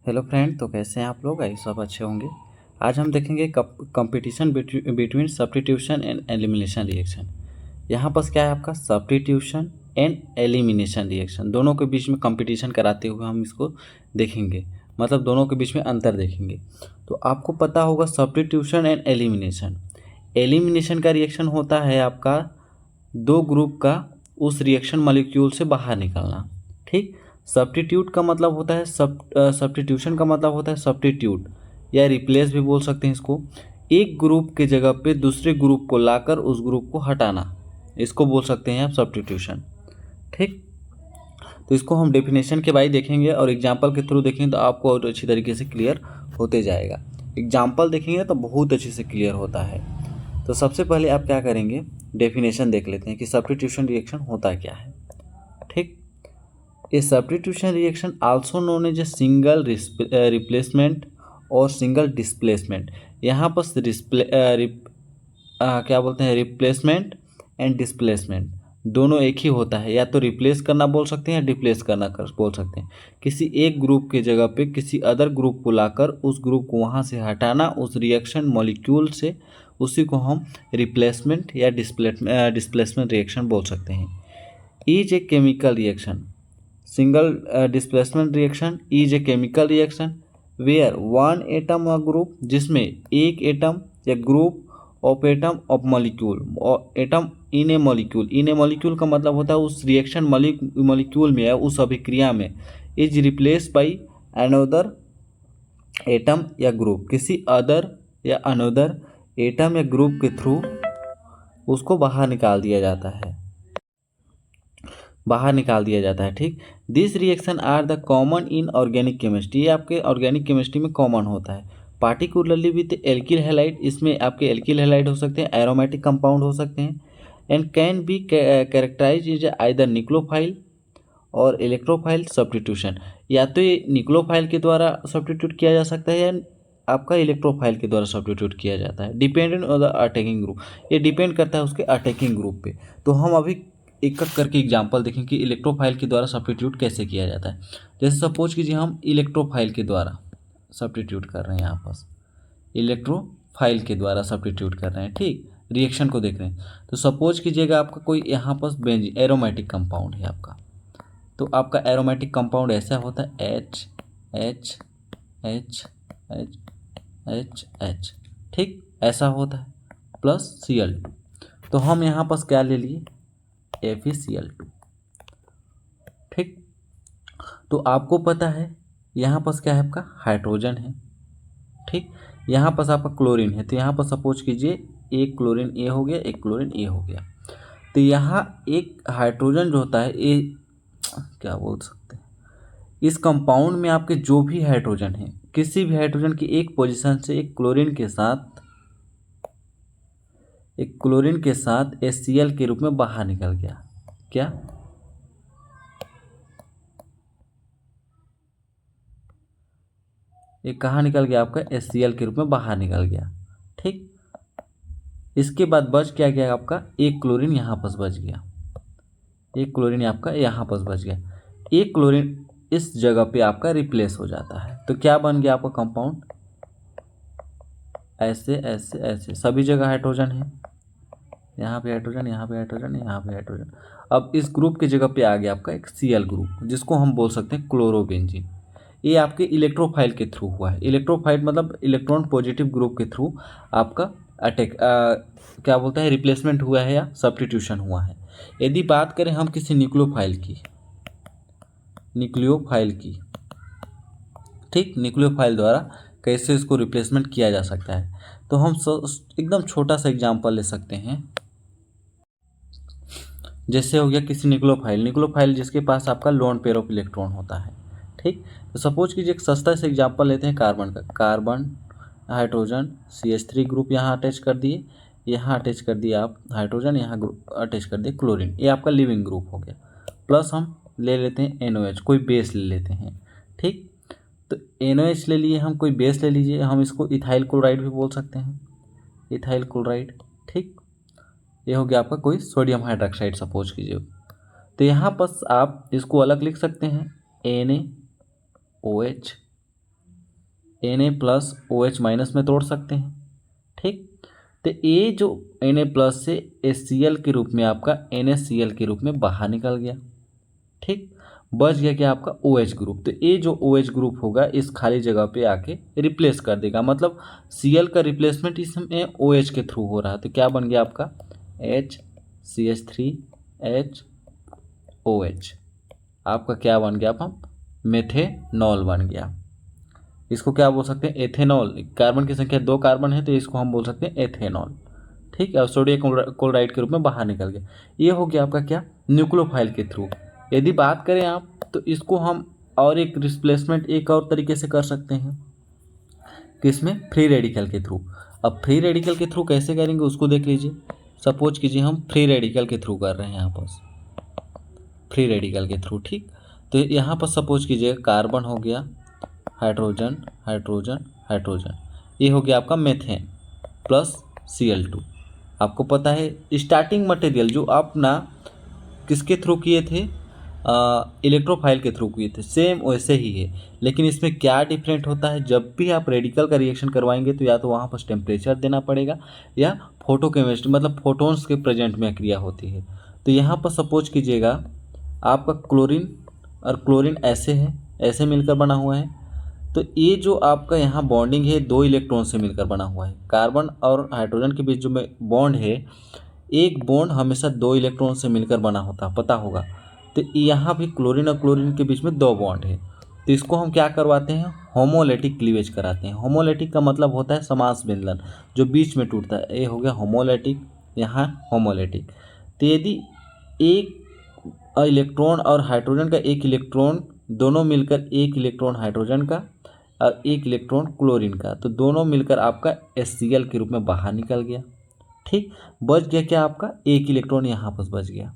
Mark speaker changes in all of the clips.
Speaker 1: Hello friend, तो कैसे हैं आप लोग? आई सब अच्छे होंगे। आज हम देखेंगे competition between substitution and elimination reaction. यहाँ पर क्या है आपका सब्स्टिट्यूशन एंड एलिमिनेशन रिएक्शन, दोनों के बीच में कंपटीशन कराते हुए हम इसको देखेंगे, मतलब दोनों के बीच में अंतर देखेंगे। तो आपको पता होगा सब्स्टिट्यूशन एंड एलिमिनेशन, एलिमिनेशन का रिएक्शन होता है आपका दो ग्रुप का उस रिएक्शन मॉलिक्यूल से बाहर निकलना। ठीक, सब्स्टिट्यूट का मतलब होता है सब्स्टिट्यूशन का मतलब होता है सब्स्टिट्यूट या रिप्लेस भी बोल सकते हैं इसको। एक ग्रुप के जगह पे दूसरे ग्रुप को लाकर उस ग्रुप को हटाना, इसको बोल सकते हैं आप सब्स्टिट्यूशन। ठीक, तो इसको हम डेफिनेशन के बाई देखेंगे और एग्जाम्पल के थ्रू देखेंगे तो आपको और अच्छी तरीके से क्लियर होते जाएगा। एग्जाम्पल देखेंगे तो बहुत अच्छे से क्लियर होता है। तो सबसे पहले आप क्या करेंगे, डेफिनेशन देख लेते हैं कि सब्स्टिट्यूशन रिएक्शन होता क्या है। ठीक, a substitution reaction also known as a single replacement और सिंगल डिस्प्लेसमेंट। यहाँ पर क्या बोलते हैं, रिप्लेसमेंट एंड डिस्प्लेसमेंट दोनों एक ही होता है। या तो रिप्लेस करना बोल सकते हैं या डिप्लेस करना बोल सकते हैं। किसी एक ग्रुप के जगह पे किसी अदर ग्रुप को लाकर उस ग्रुप को वहाँ से हटाना उस रिएक्शन मॉलिक्यूल से, उसी को हम रिप्लेसमेंट या डिस्प्लेसमेंट रिएक्शन बोल सकते हैं। Is a chemical reaction, single displacement reaction is a chemical reaction where one atom a group, जिसमें एक एटम या group of atom of molecule और atom in a molecule, in a molecule का मतलब होता है उस रिएक्शन मॉलिक्यूल में है, उस अभिक्रिया में, is replace by another atom या ग्रुप, किसी अदर या अनदर एटम या ग्रुप के थ्रू उसको बाहर निकाल दिया जाता है, बाहर निकाल दिया जाता है। ठीक, this reaction are the common in organic chemistry, ये आपके ऑर्गेनिक केमिस्ट्री में कॉमन होता है। पार्टिकुलरली विथ एल्किल हैलाइड, इसमें आपके एल्किल हैलाइड हो सकते हैं, एरोमेटिक कंपाउंड हो सकते हैं, and can be characterize is either nucleophile or electrophile substitution. या तो ये निक्लोफाइल के द्वारा सब्स्टिट्यूट किया जा सकता है या आपका इलेक्ट्रोफाइल के द्वारा सब्स्टिट्यूट किया जाता है, dependent on the attacking group. ये डिपेंड करता है उसके अटैकिंग ग्रुप पे। तो हम अभी एक एक करके एग्जांपल देखें कि इलेक्ट्रोफाइल के द्वारा सब्स्टिट्यूट कैसे किया जाता है। जैसे सपोज कीजिए हम इलेक्ट्रोफाइल के द्वारा सब्स्टिट्यूट कर रहे हैं, यहाँ पास इलेक्ट्रोफाइल के द्वारा सब्स्टिट्यूट कर रहे हैं। ठीक, रिएक्शन को देख रहे हैं। तो सपोज कीजिएगा आपका कोई यहाँ पास बेंजीन एरोमेटिक कंपाउंड है आपका, तो आपका एरोमेटिक कंपाउंड ऐसा होता है H H H H H H. ठीक, ऐसा होता है प्लस Cl2। तो हम यहाँ पास क्या ले लिए, FeCl2। ठीक, तो आपको पता है यहाँ पास क्या है, आपका हाइड्रोजन है। ठीक, यहाँ पास आपका क्लोरीन है, तो यहाँ पर सपोज कीजिए एक क्लोरीन ए हो गया, एक क्लोरीन ए हो गया। तो यहाँ एक हाइड्रोजन जो होता है ये क्या बोल सकते हैं, इस कंपाउंड में आपके जो भी हाइड्रोजन है, किसी भी हाइड्रोजन की एक पोजीशन से एक क्लोरीन के साथ HCl के रूप में बाहर निकल गया। क्या, ये कहाँ निकल गया, आपका HCl के रूप में बाहर निकल गया। ठीक, इसके बाद बच क्या गया, आपका एक क्लोरीन यहाँ पास बच गया, एक क्लोरीन आपका यहाँ पास बच गया, एक क्लोरीन इस जगह पे आपका रिप्लेस हो जाता है। तो क्या बन गया आपका कंपाउंड, ऐसे ऐसे ऐसे सभी जगह हाइड्रोजन है, यहाँ पे हाइड्रोजन, यहाँ पे हाइड्रोजन, यहाँ पे हाइड्रोजन। अब इस ग्रुप की जगह पे आ गया आपका एक Cl ग्रुप, जिसको हम बोल सकते हैं क्लोरोबेंजीन। ये आपके इलेक्ट्रोफाइल के थ्रू हुआ है। इलेक्ट्रोफाइल मतलब इलेक्ट्रॉन पॉजिटिव ग्रुप के थ्रू आपका अटैक क्या बोलता है, रिप्लेसमेंट हुआ है या सब्स्टिट्यूशन हुआ है। यदि बात करें हम किसी न्यूक्लियोफाइल की, ठीक, न्यूक्लियोफाइल द्वारा कैसे इसको रिप्लेसमेंट किया जा सकता है, तो हम एकदम छोटा सा एग्जांपल ले सकते हैं। जैसे हो गया किसी न्यूक्लियोफाइल जिसके पास आपका लोन पेयर ऑफ इलेक्ट्रॉन होता है। ठीक, तो सपोज कीजिए एक सस्ता से एग्जांपल लेते हैं कार्बन का, कार्बन हाइड्रोजन CH3 ग्रुप यहाँ अटैच कर दिए, यहाँ अटैच कर दिए आप हाइड्रोजन, यहाँ ग्रुप अटैच कर दिए क्लोरीन, ये आपका लिविंग ग्रुप हो गया। प्लस हम ले लेते हैं NOH, कोई बेस ले लेते हैं। ठीक, तो NOH ले लिए हम, कोई बेस ले लीजिए, हम इसको इथाइल क्लोराइड भी बोल सकते हैं, इथाइल क्लोराइड। ठीक, ये हो गया आपका कोई सोडियम हाइड्रोक्साइड सपोज कीजिए। तो यहाँ पर आप इसको अलग लिख सकते हैं NaOH, Na+OH- में तोड़ सकते हैं। ठीक, तो ये जो Na+ से HCl के रूप में आपका NaCl के रूप में बाहर निकल गया। ठीक, बच गया क्या आपका OH ग्रुप। तो ये जो OH ग्रुप होगा इस खाली जगह पे आके रिप्लेस कर देगा, मतलब Cl का रिप्लेसमेंट इसमें OH के थ्रू हो रहा है। तो क्या बन गया आपका HCH3HOH, आपका क्या बन गया, आप मेथेनॉल बन गया। इसको क्या बोल सकते हैं, एथेनॉल। कार्बन की संख्या 2 कार्बन है तो इसको हम बोल सकते हैं एथेनॉल। ठीक है, और सोडियम क्लोराइड के रूप में बाहर निकल गया। ये हो गया आपका क्या, न्यूक्लियोफाइल के थ्रू। यदि बात करें आप तो इसको हम और एक रिप्लेसमेंट एक और तरीके से कर सकते हैं, किसमें, फ्री रेडिकल के थ्रू। अब फ्री रेडिकल के थ्रू कैसे करेंगे उसको देख लीजिए। सपोज कीजिए हम फ्री रेडिकल के थ्रू कर रहे हैं यहाँ पर, फ्री रेडिकल के थ्रू। ठीक, तो यहाँ पर सपोज कीजिए कार्बन हो गया, हाइड्रोजन हाइड्रोजन हाइड्रोजन, ये हो गया आपका मेथेन प्लस Cl2। आपको पता है स्टार्टिंग मटेरियल जो आप ना किसके थ्रू किए थे, इलेक्ट्रोफाइल के थ्रू किए थे, सेम वैसे ही है। लेकिन इसमें क्या डिफरेंट होता है, जब भी आप रेडिकल का रिएक्शन करवाएंगे तो या तो वहाँ पर टेम्परेचर देना पड़ेगा या फोटोकेमिस्ट्री मतलब फोटोन्स के प्रेजेंट में क्रिया होती है। तो यहाँ पर सपोज कीजिएगा आपका क्लोरीन और क्लोरीन ऐसे है, ऐसे मिलकर बना हुआ है। तो ये जो आपका यहाँ बॉन्डिंग है 2 इलेक्ट्रॉन से मिलकर बना हुआ है। कार्बन और हाइड्रोजन के बीच जो में बॉन्ड है, एक बॉन्ड हमेशा 2 इलेक्ट्रॉन से मिलकर बना होता है, पता होगा। तो यहाँ भी क्लोरीन और क्लोरीन के बीच में 2 बॉन्ड है। तो इसको हम क्या करवाते हैं, होमोलेटिक क्लीवेज कराते हैं। होमोलेटिक का मतलब होता है समास विंदन, जो बीच में टूटता है। ये हो गया होमोलेटिक, यहाँ होमोलेटिक। तो यदि एक इलेक्ट्रॉन और हाइड्रोजन का एक इलेक्ट्रॉन दोनों मिलकर, एक इलेक्ट्रॉन हाइड्रोजन का और एक इलेक्ट्रॉन क्लोरीन का, तो दोनों मिलकर आपका HCl के रूप में बाहर निकल गया। ठीक, बच गया क्या आपका, एक इलेक्ट्रॉन यहाँ पर बच गया,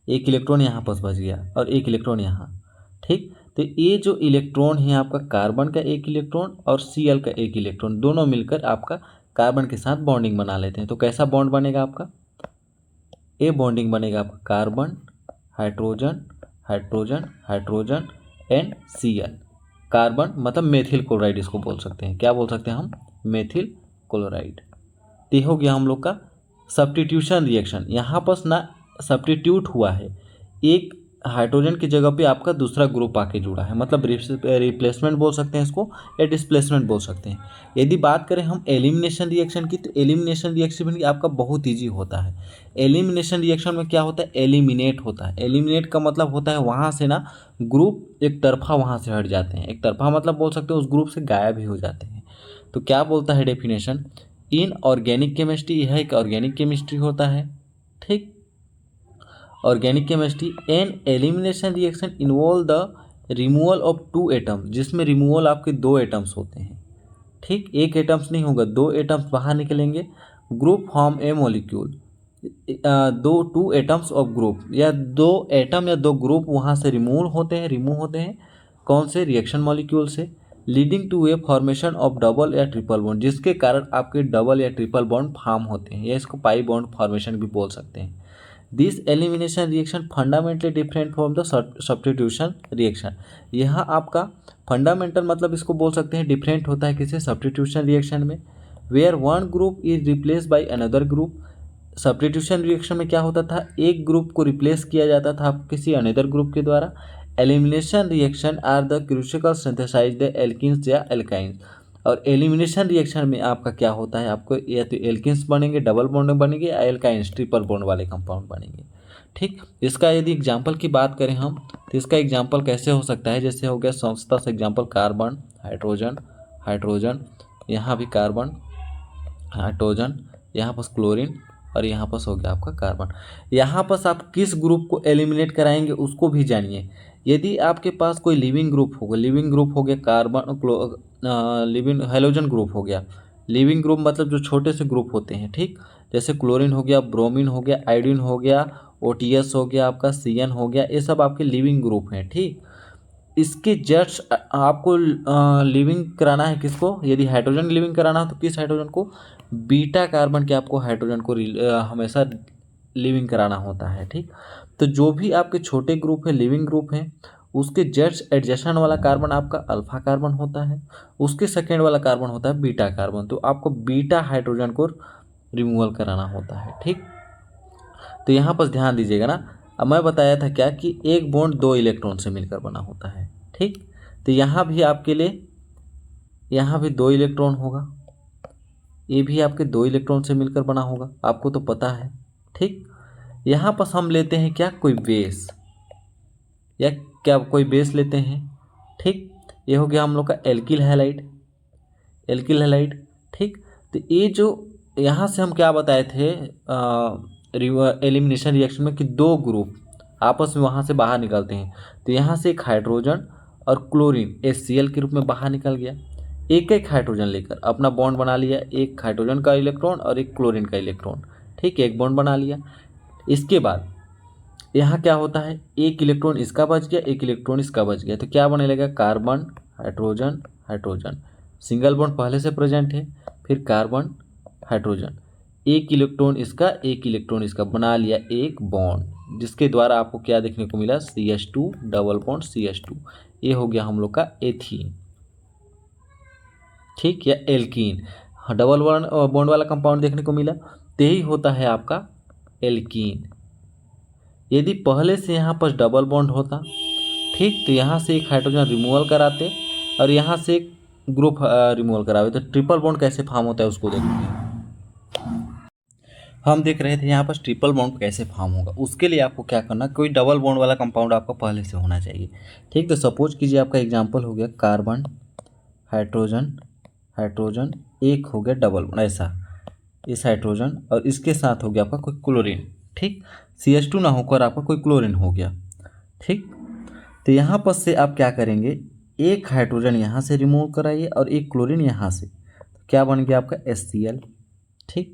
Speaker 1: एक इलेक्ट्रॉन यहाँ पर बच गया और एक इलेक्ट्रॉन यहाँ। ठीक, तो ये जो इलेक्ट्रॉन है आपका कार्बन का एक इलेक्ट्रॉन और Cl का एक इलेक्ट्रॉन, दोनों मिलकर आपका कार्बन के साथ बॉन्डिंग बना लेते हैं। तो कैसा बॉन्ड बनेगा आपका, ये बॉन्डिंग बनेगा आपका carbon hydrogen hydrogen hydrogen and Cl। Carbon मतलब मेथिल क्लोराइड इसको बोल सकते हैं, क्या बोल सकते हैं हम, मेथिल क्लोराइड। तो हो गया हम लोग का सब्स्टिट्यूशन रिएक्शन। यहाँ पर ना सब्स्टिट्यूट हुआ है, एक हाइड्रोजन की जगह पे आपका दूसरा ग्रुप आके जुड़ा है, मतलब रिप्लेसमेंट बोल सकते हैं इसको या डिस्प्लेसमेंट बोल सकते हैं। यदि बात करें हम एलिमिनेशन रिएक्शन की, तो एलिमिनेशन रिएक्शन भी आपका बहुत ईजी होता है। एलिमिनेशन रिएक्शन में क्या होता है, एलिमिनेट होता है। एलिमिनेट का मतलब होता है वहाँ से ना ग्रुप एक तरफा वहाँ से हट जाते हैं। एक तरफा मतलब बोल सकते हैं उस ग्रुप से गायब ही हो जाते हैं। तो क्या बोलता है डेफिनेशन, इन ऑर्गेनिक केमिस्ट्री, यह एक ऑर्गेनिक केमिस्ट्री होता है। ठीक, organic chemistry and elimination reaction involve the removal of 2 atom, जिसमें रिमूवल आपके 2 एटम्स होते हैं। ठीक, एक एटम्स नहीं होगा, 2 एटम्स बाहर निकलेंगे, group form A molecule. 2 atoms of group, या 2 एटम या 2 ग्रुप वहाँ से रिमूव होते हैं कौन से, रिएक्शन मॉलिक्यूल से, leading to a formation of double या ट्रिपल बॉन्ड, जिसके कारण आपके डबल या ट्रिपल बॉन्ड फॉर्म होते हैं, या इसको पाई बॉन्ड फॉर्मेशन भी बोल सकते हैं। This elimination reaction fundamentally different from the substitution reaction. यहाँ आपका फंडामेंटल मतलब इसको बोल सकते हैं डिफरेंट होता है किसी सब्स्टिट्यूशन रिएक्शन में, where one group is replace by another group. Substitution reaction में क्या होता था, एक ग्रुप को रिप्लेस किया जाता था किसी अनदर ग्रुप के द्वारा। Elimination reaction are the crucial synthesized alkenes या एल्काइंस। और एलिमिनेशन रिएक्शन में आपका क्या होता है, आपको या तो एल्किन्स बनेंगे, डबल बॉन्ड बनेंगे, या एल्काइंस ट्रिपल बॉन्ड वाले कंपाउंड बनेंगे। ठीक, इसका यदि एग्जांपल की बात करें हम, तो इसका एग्जांपल कैसे हो सकता है, जैसे हो गया संस्था से एग्जांपल कार्बन हाइड्रोजन हाइड्रोजन, यहाँ भी कार्बन हाइड्रोजन, यहाँ पर क्लोरीन और यहाँ पर हो गया आपका कार्बन। यहाँ पर आप किस ग्रुप को एलिमिनेट कराएंगे उसको भी जानिए। यदि आपके पास कोई लिविंग ग्रुप होगा, लिविंग ग्रुप हो गया कार्बन, लिविंग हेलोजन ग्रुप हो गया। लिविंग ग्रुप मतलब जो छोटे से ग्रुप होते हैं, ठीक, जैसे क्लोरीन हो गया, ब्रोमीन हो गया, आयोडीन हो गया, OTS हो गया, आपका CN हो गया, ये सब आपके लिविंग ग्रुप हैं। ठीक, इसके जस्ट आपको लिविंग कराना है किसको, यदि हाइड्रोजन लिविंग कराना हो तो किस हाइड्रोजन को, बीटा कार्बन के आपको हाइड्रोजन को हमेशा लिविंग कराना होता है। ठीक, तो जो भी आपके छोटे ग्रुप है, लिविंग ग्रुप हैं, उसके जस्ट एडजेसेंट वाला कार्बन आपका अल्फा कार्बन होता है, उसके सेकेंड वाला कार्बन होता है बीटा कार्बन। तो आपको बीटा हाइड्रोजन को रिमूवल कराना होता है। ठीक, तो यहाँ पर ध्यान दीजिएगा ना, अब मैं बताया था क्या कि एक बॉन्ड 2 इलेक्ट्रॉन से मिलकर बना होता है। ठीक, तो यहाँ भी आपके लिए यहाँ भी 2 इलेक्ट्रॉन होगा, ये भी आपके 2 इलेक्ट्रॉन से मिलकर बना होगा, आपको तो पता है। ठीक, यहाँ पर हम लेते हैं क्या, कोई बेस या क्या कोई बेस लेते हैं। ठीक, ये हो गया हम लोग का एल्किल हैलाइड, एल्किल हैलाइड। ठीक, तो ये जो यहाँ से हम क्या बताए थे एलिमिनेशन रिएक्शन में कि 2 ग्रुप आपस में वहाँ से बाहर निकलते हैं। तो यहाँ से एक हाइड्रोजन और क्लोरीन HCl के रूप में बाहर निकल गया, एक एक हाइड्रोजन लेकर अपना बॉन्ड बना लिया, एक हाइड्रोजन का इलेक्ट्रॉन और एक क्लोरीन का इलेक्ट्रॉन। ठीक, एक बॉन्ड बना लिया। इसके बाद यहाँ क्या होता है, एक इलेक्ट्रॉन इसका बच गया, एक इलेक्ट्रॉन इसका बच गया, तो क्या बने लगेगा, carbon hydrogen hydrogen. Single bond पहले से प्रेजेंट है, फिर कार्बन हाइड्रोजन, एक इलेक्ट्रॉन इसका एक इलेक्ट्रॉन इसका, बना लिया एक बॉन्ड, जिसके द्वारा आपको क्या देखने को मिला, CH2 डबल बॉन्ड CH2। ये हो गया हम लोग का एथीन। ठीक, या एल्कीन, डबल बॉन्ड वाला कंपाउंड देखने को मिला, तो यही होता है आपका एल्कीन। यदि पहले से यहाँ पर डबल बॉन्ड होता, ठीक, तो यहाँ से एक हाइड्रोजन रिमूवल कराते और यहाँ से एक ग्रुप रिमूवल करावे, तो ट्रिपल बॉन्ड कैसे फॉर्म होता है उसको देखेंगे। हम देख रहे थे यहाँ पर ट्रिपल बॉन्ड कैसे फॉर्म होगा। उसके लिए आपको क्या करना, कोई डबल बॉन्ड वाला कंपाउंड आपको पहले से होना चाहिए। ठीक, तो सपोज कीजिए आपका एग्जांपल हो गया कार्बन हाइड्रोजन हाइड्रोजन, एक हो गया डबल बॉन्ड ऐसा, इस हाइड्रोजन और इसके साथ हो गया आपका कोई क्लोरीन। ठीक, CH2 ना होकर आपका कोई क्लोरीन हो गया। ठीक, तो यहाँ पर से आप क्या करेंगे, एक हाइड्रोजन यहाँ से रिमूव कराइए और एक क्लोरीन यहाँ से, तो क्या बन गया आपका HCl। ठीक,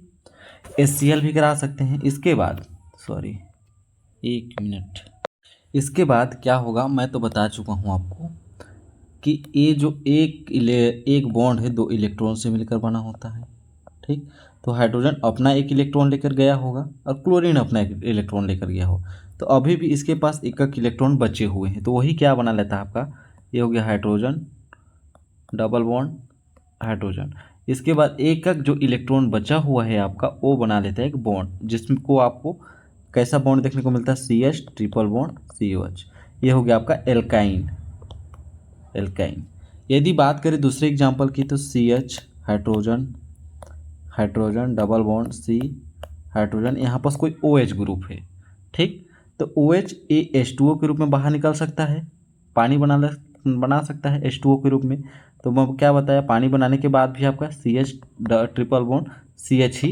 Speaker 1: HCl भी करा सकते हैं। इसके बाद सॉरी 1 मिनट, इसके बाद क्या होगा, मैं तो बता चुका हूँ आपको कि ये जो एक बॉन्ड है 2 इलेक्ट्रॉन से मिलकर बना होता है। ठीक, तो हाइड्रोजन अपना एक इलेक्ट्रॉन लेकर गया होगा और क्लोरीन अपना एक इलेक्ट्रॉन लेकर गया हो, तो अभी भी इसके पास एक इलेक्ट्रॉन बचे हुए हैं, तो वही क्या बना लेता है आपका, ये हो गया हाइड्रोजन डबल बॉन्ड हाइड्रोजन। इसके बाद एक जो इलेक्ट्रॉन बचा हुआ है आपका, वो बना लेता है एक बॉन्ड, जिसको आपको कैसा बॉन्ड देखने को मिलता है, CH ट्रिपल बॉन्ड COH। ये हो गया आपका एल्काइन, एल्काइन। यदि बात करें दूसरे एग्जांपल की, तो CH hydrogen hydrogen double bond C hydrogen, यहाँ पर कोई OH ग्रुप है। ठीक, तो OH H2O के रूप में बाहर निकल सकता है, पानी बना सकता है H2O के रूप में। तो मैं क्या बताया, पानी बनाने के बाद भी आपका CH ट्रिपल बॉन्ड CH ही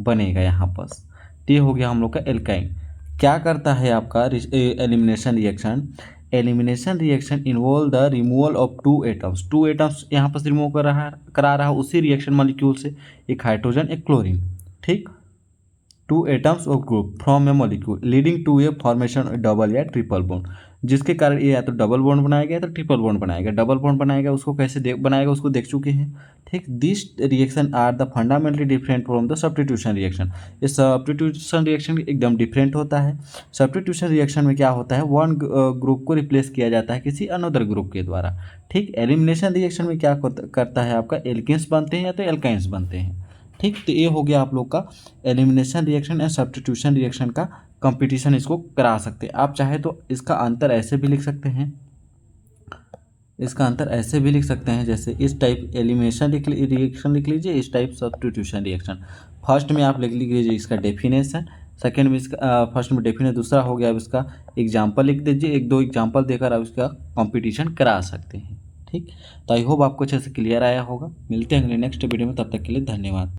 Speaker 1: बनेगा यहाँ पर। तो ये हो गया हम लोग का एल्काइन। क्या करता है आपका elimination reaction, elimination reaction involve the removal of 2 atoms, 2 atoms यहाँ पर रिमूव करा रहा है उसी रिएक्शन मॉलिक्यूल से, एक हाइड्रोजन एक क्लोरीन। ठीक, 2 atoms of group from a molecule leading to a formation double या ट्रिपल बॉन्ड, जिसके कारण ये या तो डबल बॉन्ड बनाएगा या तो ट्रिपल बॉन्ड बनाएगा। डबल बॉन्ड बनाएगा उसको कैसे बनाएगा उसको देख चुके हैं। ठीक, this reaction are the fundamentally different from the substitution reaction. ये सब्स्टिट्यूशन रिएक्शन एकदम डिफरेंट होता है। सब्स्टिट्यूशन रिएक्शन में क्या होता है, वन ग्रुप को रिप्लेस किया जाता है किसी अनदर ग्रुप के द्वारा। ठीक, एलिमिनेशन रिएक्शन में क्या करता है आपका, एल्केन्स बनते हैं या तो एल्काइंस बनते हैं। ठीक, तो ये हो गया आप लोग का elimination reaction and substitution reaction का कंपटीशन, इसको करा सकते हैं। आप चाहे तो इसका अंतर ऐसे भी लिख सकते हैं, इसका अंतर ऐसे भी लिख सकते हैं, जैसे इस टाइप एलिमिनेशन रिएक्शन लिख लीजिए, इस टाइप सब्स्टिट्यूशन रिएक्शन। फर्स्ट में आप लिख लीजिए इसका डेफिनेशन, सेकेंड में इसका फर्स्ट में डेफिनेशन, दूसरा हो गया अब इसका एग्जाम्पल लिख दीजिए, 1-2 एग्जाम्पल देकर आप इसका कंपटीशन करा सकते हैं। ठीक, तो आई होप आपको अच्छे से क्लियर आया होगा। मिलते हैं अगले नेक्स्ट वीडियो में, तब तक के लिए धन्यवाद।